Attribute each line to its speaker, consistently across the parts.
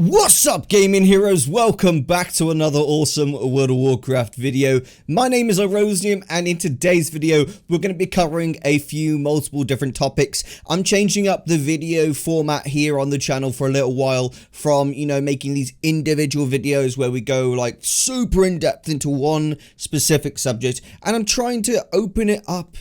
Speaker 1: What's up, gaming heroes? Welcome back to another awesome World of Warcraft video. My name is Orosium, and in today's video we're going to be covering a few multiple different topics. I'm changing up the video format here on the channel for a little while from, making these individual videos where we go like super in depth into one specific subject, and I'm trying to open it up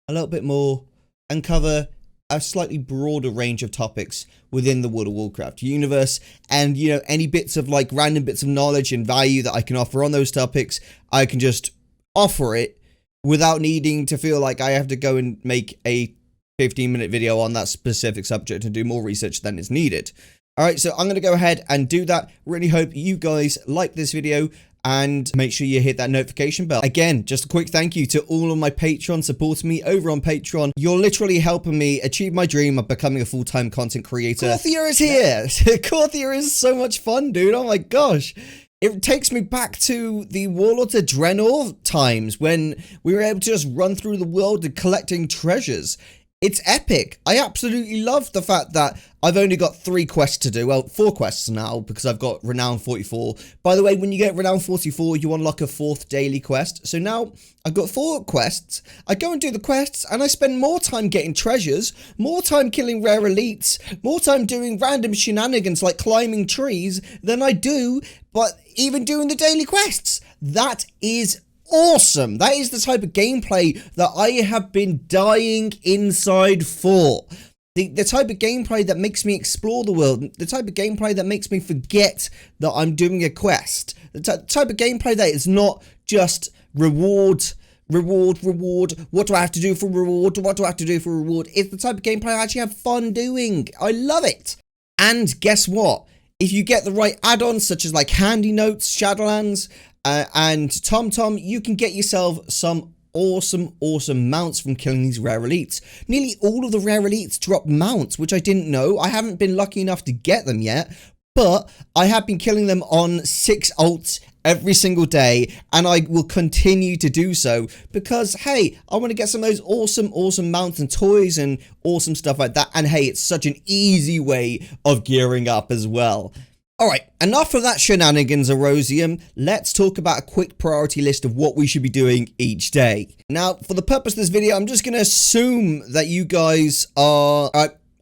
Speaker 1: a little bit more and cover a slightly broader range of topics within the World of Warcraft universe, and any bits of random bits of knowledge and value that I can offer on those topics, I can just offer it without needing to feel like I have to go and make a 15-minute video on that specific subject and do more research than is needed. Alright, so I'm going to go ahead and do that. Really hope you guys like this video, and make sure you hit that notification bell. Again, just a quick thank you to all of my patrons supporting me over on Patreon. You're literally helping me achieve my dream of becoming a full-time content creator. Korthia is here! Korthia is so much fun, dude. Oh my gosh. It takes me back to the Warlords of Draenor times when we were able to just run through the world and collecting treasures. It's epic. I absolutely love the fact that I've only got 3 quests to do. Well, 4 quests now because I've got Renown 44. By the way, when you get Renown 44, you unlock a 4th daily quest. So now I've got 4 quests. I go and do the quests and I spend more time getting treasures, more time killing rare elites, more time doing random shenanigans like climbing trees than I do, but even doing the daily quests. That is awesome. That is the type of gameplay that I have been dying inside for. The type of gameplay that makes me explore the world. The type of gameplay that makes me forget that I'm doing a quest. The type of gameplay that is not just reward. What do I have to do for reward? What do I have to do for reward? It's the type of gameplay I actually have fun doing. I love it. And guess what? If you get the right add-ons such as like Handy Notes, Shadowlands, and TomTom, you can get yourself some awesome mounts from killing these rare elites. Nearly all of the rare elites drop mounts, which I didn't know. I haven't been lucky enough to get them yet, but I have been killing them on 6 ults every single day, and I will continue to do so because, hey, I want to get some of those awesome mounts and toys and awesome stuff like that. And hey, it's such an easy way of gearing up as well. Alright, enough of that shenanigans, Orosium. Let's talk about a quick priority list of what we should be doing each day. Now, for the purpose of this video, I'm just going to assume that you guys are...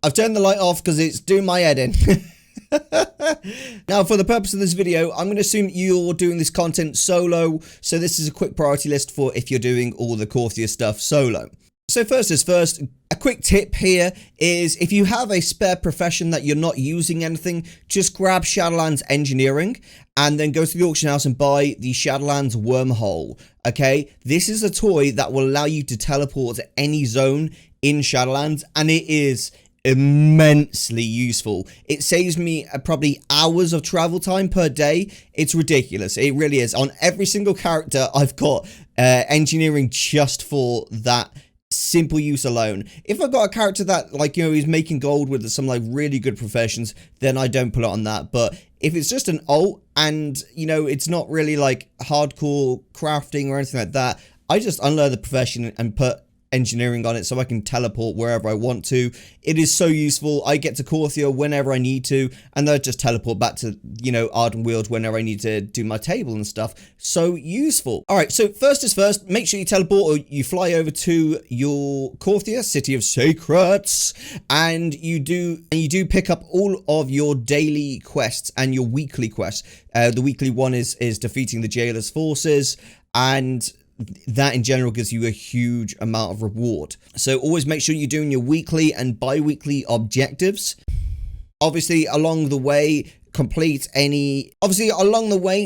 Speaker 1: I've turned the light off because it's doing my head in. Now, for the purpose of this video, I'm going to assume you're doing this content solo, so this is a quick priority list for if you're doing all the Korthia stuff solo. So first is first, a quick tip here is if you have a spare profession that you're not using anything, just grab Shadowlands Engineering and then go to the auction house and buy the Shadowlands Wormhole, okay? This is a toy that will allow you to teleport to any zone in Shadowlands, and it is immensely useful. It saves me probably hours of travel time per day. It's ridiculous. It really is. On every single character, I've got engineering just for that simple use alone. If I've got a character that is making gold with some really good professions, then I don't put it on that. But if it's just an ult and it's not really hardcore crafting or anything like that, I just unlearn the profession and put engineering on it so I can teleport wherever I want to. It is so useful. I get to Korthia whenever I need to, and then I just teleport back to, Ardenweald whenever I need to do my table and stuff. So useful. Alright, so first is first, make sure you teleport or you fly over to your Korthia, City of Secrets, and you do pick up all of your daily quests and your weekly quests. The weekly one is defeating the Jailer's forces, and that in general gives you a huge amount of reward. So always make sure you're doing your weekly and bi-weekly objectives. Obviously, along the way,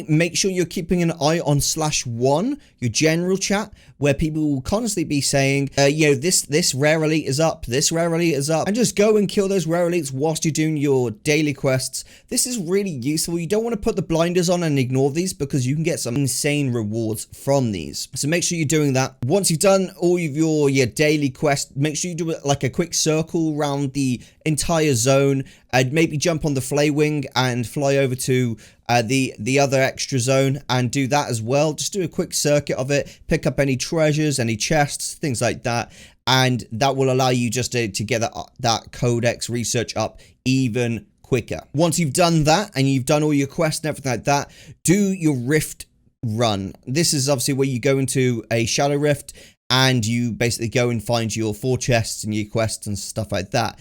Speaker 1: make sure you're keeping an eye on /1, your general chat, where people will constantly be saying, this rare elite is up, this rare elite is up, and just go and kill those rare elites whilst you're doing your daily quests. This is really useful. You don't want to put the blinders on and ignore these because you can get some insane rewards from these. So make sure you're doing that. Once you've done all of your daily quests, make sure you do a quick circle around the entire zone, and maybe jump on the Flaywing and fly over to the other extra zone and do that as well. Just do a quick circuit of it, pick up any treasures, any chests, things like that, and that will allow you just to get that codex research up even quicker. Once you've done that and you've done all your quests and everything like that, do your rift run. This is obviously where you go into a shadow rift and you basically go and find your 4 chests and your quests and stuff like that.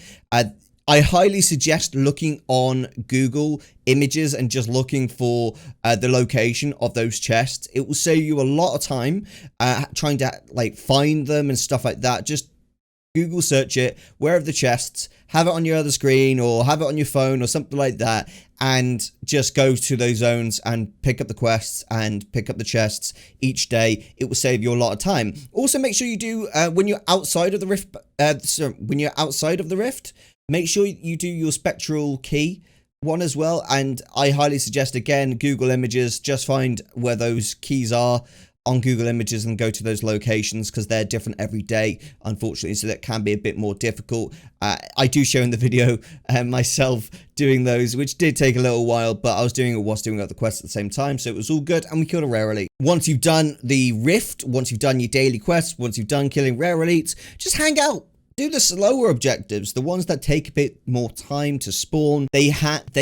Speaker 1: I highly suggest looking on Google Images and just looking for the location of those chests. It will save you a lot of time trying to like find them and stuff like that. Just Google search it, where are the chests, have it on your other screen or have it on your phone or something like that, and just go to those zones and pick up the quests and pick up the chests each day. It will save you a lot of time. Also, make sure you do when you're outside of the rift. Make sure you do your spectral key one as well. And I highly suggest, again, Google Images. Just find where those keys are on Google Images and go to those locations, because they're different every day, unfortunately, so that can be a bit more difficult. I do show in the video myself doing those, which did take a little while, but I was doing it whilst doing other quests at the same time, so it was all good, and we killed a rare elite. Once you've done the rift, once you've done your daily quests, once you've done killing rare elites, just hang out. Do the slower objectives, the ones that take a bit more time to spawn. They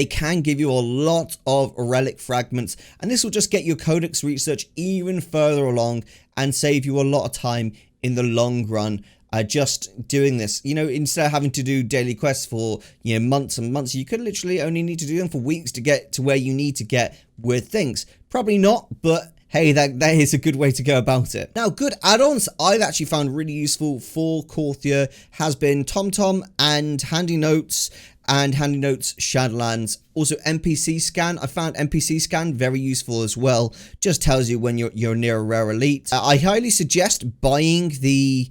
Speaker 1: can give you a lot of relic fragments, and this will just get your codex research even further along and save you a lot of time in the long run. Just doing this, you know, instead of having to do daily quests for, you know, months and months, you could literally only need to do them for weeks to get to where you need to get with things. Probably not, but hey, that is a good way to go about it. Now, good add-ons I've actually found really useful for Korthia has been TomTom and Handy Notes Shadowlands. Also, NPC scan. I found NPC scan very useful as well. Just tells you when you're near a rare elite. I highly suggest buying the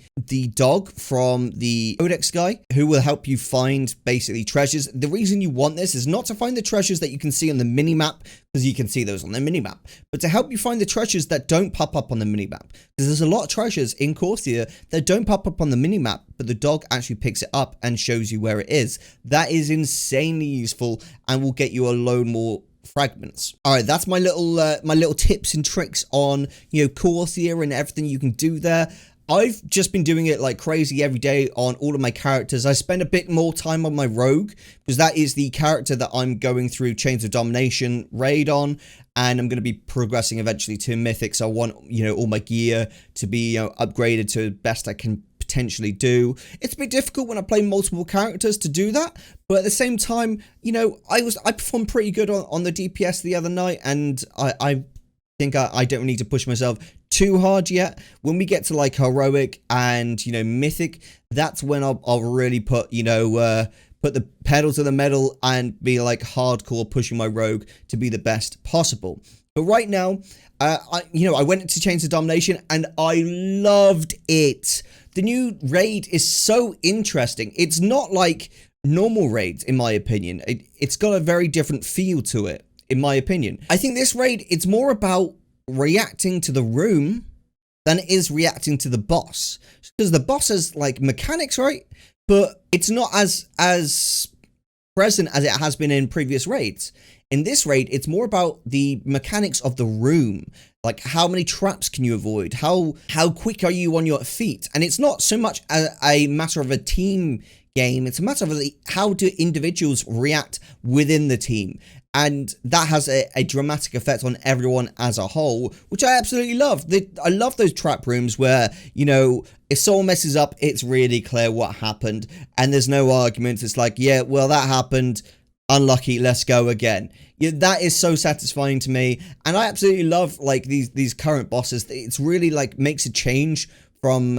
Speaker 1: dog from the codex guy, who will help you find basically treasures. The reason you want this is not to find the treasures that you can see on the minimap, because you can see those on the minimap, but to help you find the treasures that don't pop up on the minimap. Because there's a lot of treasures in Korthia that don't pop up on the minimap, but the dog actually picks it up and shows you where it is. That is insanely useful and will get you a load more fragments. All right, that's my little tips and tricks on, you know, Korthia and everything you can do there. I've just been doing it like crazy every day on all of my characters. I spend a bit more time on my rogue, because that is the character that I'm going through Chains of Domination Raid on, and I'm going to be progressing eventually to Mythic, so I want, you know, all my gear to be, you know, upgraded to the best I can potentially do. It's a bit difficult when I play multiple characters to do that, but at the same time, you know, I performed pretty good on the DPS the other night, and I think I don't need to push myself too hard yet. When we get to like heroic and, you know, mythic, that's when I'll really put, you know, put the pedal to the metal and be like hardcore pushing my rogue to be the best possible. But right now, I went into Chains of Domination and I loved it. The new raid is so interesting. It's not like normal raids, in my opinion. It's got a very different feel to it, in my opinion. I think this raid, it's more about reacting to the room than it is reacting to the boss. Because the boss has like mechanics, right? But it's not as present as it has been in previous raids. In this raid, it's more about the mechanics of the room. Like, how many traps can you avoid? How quick are you on your feet? And it's not so much a matter of a team game. It's a matter of how do individuals react within the team. And that has a dramatic effect on everyone as a whole, which I absolutely love. I love those trap rooms where, you know, if someone messes up, it's really clear what happened. And there's no arguments. It's like, yeah, well, that happened. Unlucky, let's go again. Yeah, that is so satisfying to me. And I absolutely love, like, these current bosses. It's really, like, makes a change from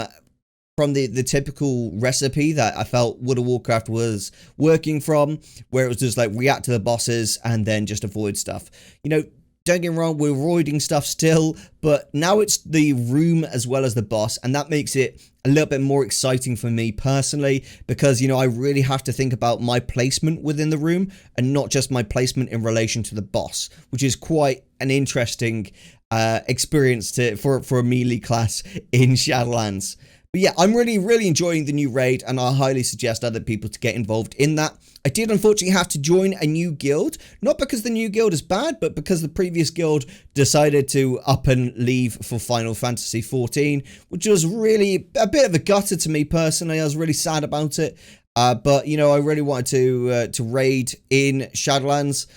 Speaker 1: the typical recipe that I felt World of Warcraft was working from, where it was just like react to the bosses and then just avoid stuff. You know, don't get me wrong, we're avoiding stuff still, but now it's the room as well as the boss, and that makes it a little bit more exciting for me personally, because, you know, I really have to think about my placement within the room and not just my placement in relation to the boss, which is quite an interesting experience for a melee class in Shadowlands. But yeah, I'm really enjoying the new raid, and I highly suggest other people to get involved in that. I did unfortunately have to join a new guild, not because the new guild is bad, but because the previous guild decided to up and leave for Final Fantasy XIV, which was really a bit of a gutter to me personally. I was really sad about it. But you know, I really wanted to raid in Shadowlands,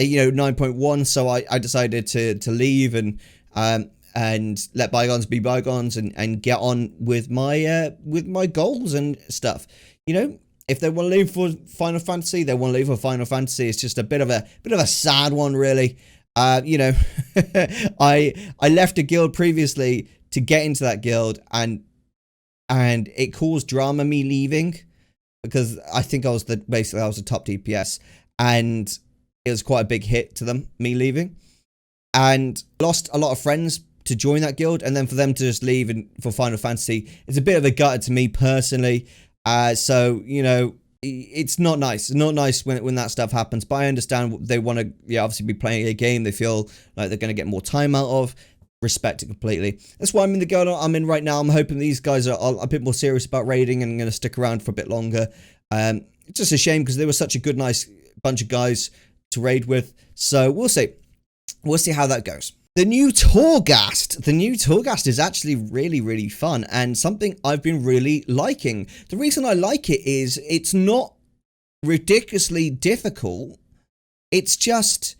Speaker 1: you know, 9.1. So I decided to leave and let bygones be bygones and get on with my goals and stuff. You know, if they want to leave for Final Fantasy, they want to leave for Final Fantasy. It's just a bit of a sad one, really. You know, I left a guild previously to get into that guild, and it caused drama me leaving, because I think I was basically I was a top DPS, and it was quite a big hit to them, me leaving, and lost a lot of friends to join that guild, and then for them to just leave and for Final Fantasy, it's a bit of a gutter to me personally. So you know, it's not nice. It's not nice when that stuff happens, but I understand they want to, yeah, obviously be playing a game they feel like they're going to get more time out of. Respect it completely. That's why I'm in the guild I'm in right now. I'm hoping these guys are a bit more serious about raiding and going to stick around for a bit longer. It's just a shame because they were such a good, nice bunch of guys to raid with. So we'll see. We'll see how that goes. The new Torghast. The new Torghast is actually really, really fun and something I've been really liking. The reason I like it is it's not ridiculously difficult. It's just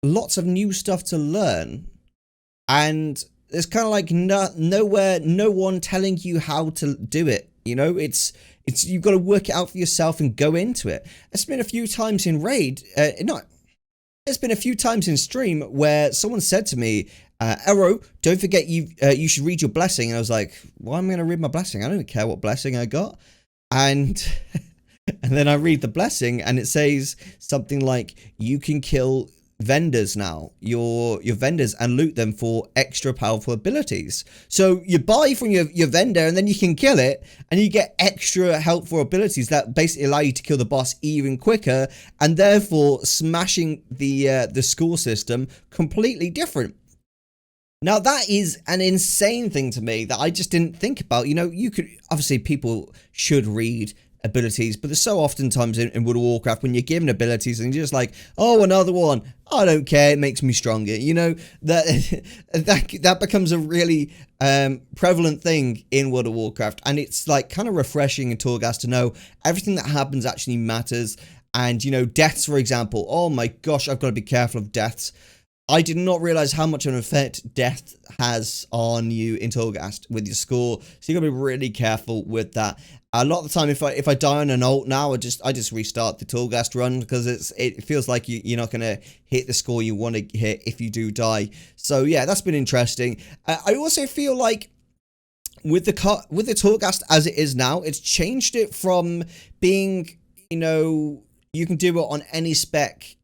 Speaker 1: lots of new stuff to learn. And there's kind of like no one telling you how to do it. You know, it's you've got to work it out for yourself and go into it. It's been a few times in raid, it's been a few times in stream where someone said to me, Arrow, don't forget you should read your blessing. And I was like, well, I'm going to read my blessing. I don't care what blessing I got. And and then I read the blessing and it says something like, you can kill vendors now, your vendors, and loot them for extra powerful abilities. So you buy from your vendor and then you can kill it and you get extra helpful abilities that basically allow you to kill the boss even quicker, and therefore smashing the score system completely different. Now that is an insane thing to me that I just didn't think about. You know, you could obviously, people should read abilities, but there's so often times in World of Warcraft when you're given abilities and you're just like, oh, another one, I don't care, it makes me stronger. You know, that becomes a really prevalent thing in World of Warcraft, and it's like kind of refreshing in Torghast to know everything that happens actually matters. And you know, deaths, for example, oh my gosh, I've got to be careful of deaths. I did not realize how much of an effect death has on you in Torghast with your score, so you got to be really careful with that. A lot of the time, if I die on an ult now, I just restart the Torghast run, because it feels like you're not gonna hit the score you want to hit if you do die. So yeah, that's been interesting. I also feel like with the Torghast as it is now, it's changed it from being, you know, you can do it on any spec,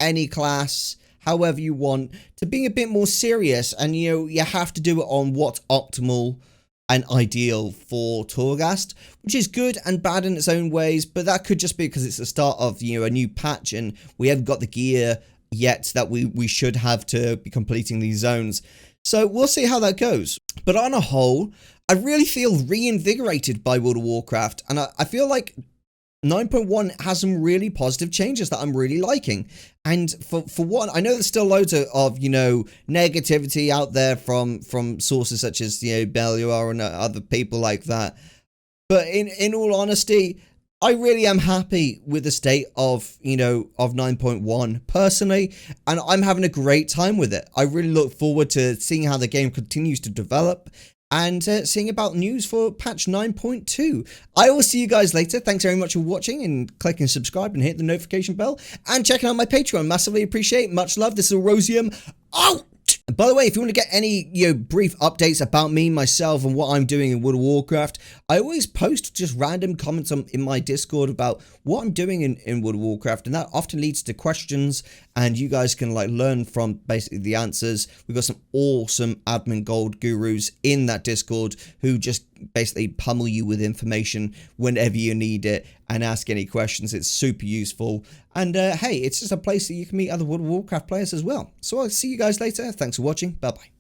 Speaker 1: any class, however you want, to being a bit more serious, and you know, you have to do it on what's optimal and ideal for Torghast, which is good and bad in its own ways, but that could just be because it's the start of, you know, a new patch and we haven't got the gear yet that we should have to be completing these zones. So we'll see how that goes. But on a whole, I really feel reinvigorated by World of Warcraft, and I feel like 9.1 has some really positive changes that I'm really liking. And for one, I know there's still loads of you know, negativity out there from sources such as, you know, Belluar and other people like that. But in all honesty, I really am happy with the state of, you know, of 9.1 personally, and I'm having a great time with it. I really look forward to seeing how the game continues to develop and seeing about news for patch 9.2. I will see you guys later. Thanks very much for watching and clicking subscribe and hit the notification bell and checking out my Patreon. Massively appreciate. Much love. This is Rosium out. And by the way, if you want to get any, you know, brief updates about me, myself, and what I'm doing in World of Warcraft, I always post just random comments in my Discord about what I'm doing in World of Warcraft, and that often leads to questions, and you guys can like learn from basically the answers. We've got some awesome admin gold gurus in that Discord who just basically pummel you with information whenever you need it and ask any questions. It's super useful, and hey, it's just a place that you can meet other World of Warcraft players as well. So I'll see you guys later. Thanks for watching. Bye bye.